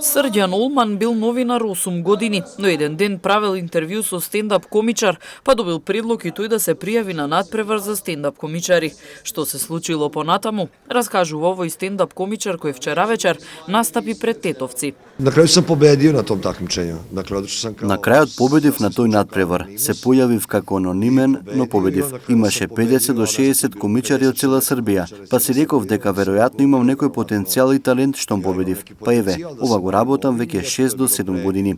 Срđan Олман бил новинар 8 години, но еден ден правил интервју со стендап комичар, па добил предлог и тој да се пријави на надпревар за стендап комичари. Што се случило понатаму, раскажува овој стендап комичар кој вчера вечер настапи пред тетовци. На крају сам победио на том такмичењу. На крајот победив на тој надпревар. Се појавив како анонимен, но победив. Имаше 50 до 60 комичари од цела Србија, па си реков дека веројатно имам некој потенцијал и талент што победив. Па еве, ова го работам веќе 6 до 7 години.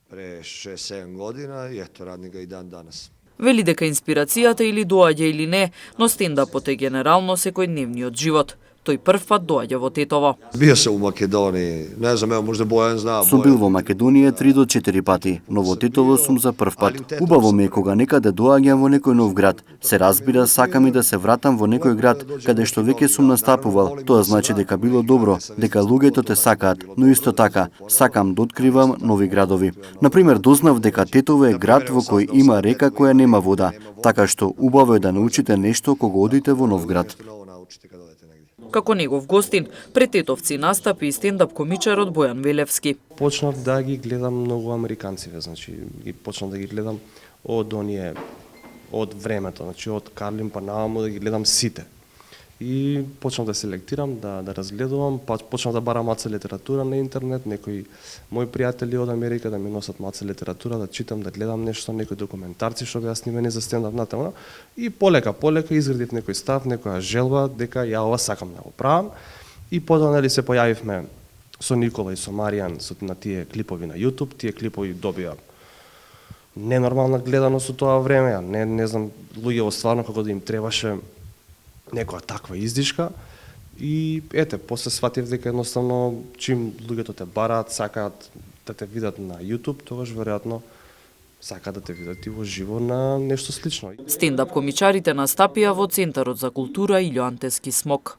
Пре 6-7 година и ето радни га и дан данас. Вели дека инспирацијата или доаѓа или не, но стендапот е генерално секојдневниот живот. Тој прв пат доаѓа во Тетово. Био се у Македонија, не знам, можда Бојан знаа. Сум бил во Македонија 3 до 4 пати, но во Тетово сум за прв пат. Убаво ми е кога некаде доаѓам во некој нов град. Се разбира, сакам и да се вратам во некој град каде што веќе сум настапувал. Тоа значи дека било добро, дека луѓето те сакаат, но исто така сакам да откривам нови градови. Например, дознав дека Тетово е град во кој има река која нема вода, така што убаво е да научите нешто кога одите во нов град. Како негов гостин, пред тетовци настапи и стендап комичарот Бојан Велевски. Почнав да ги гледам многу американциве, значи ги почнав да ги гледам од времето, значи од Карлин па наваму да ги гледам сите. И почнав да селектирам, да разгледувам, па почнав да барам маца литература на интернет, некои мои пријатели од Америка да ми носат маца литература, да читам, да гледам нешто, некои документарци што беа снимени за стендап натаму. И полека изградив некој став, некоја желба дека ја ова сакам да го правам. И потоа се појавивме со Никола и со Маријан на тие клипови на YouTube, тие клипови добија ненормална гледаност од тоа време, не знам луѓето стварно како да им требаше некоја таква издишка и после сватив дека едноставно чим луѓето те бараат, сакаат да те видат на YouTube, тогаш веројатно сакаат да те видат и во живо на нешто слично. Стендап комичарите настапија во Центарот за култура Илјо Антески Смок.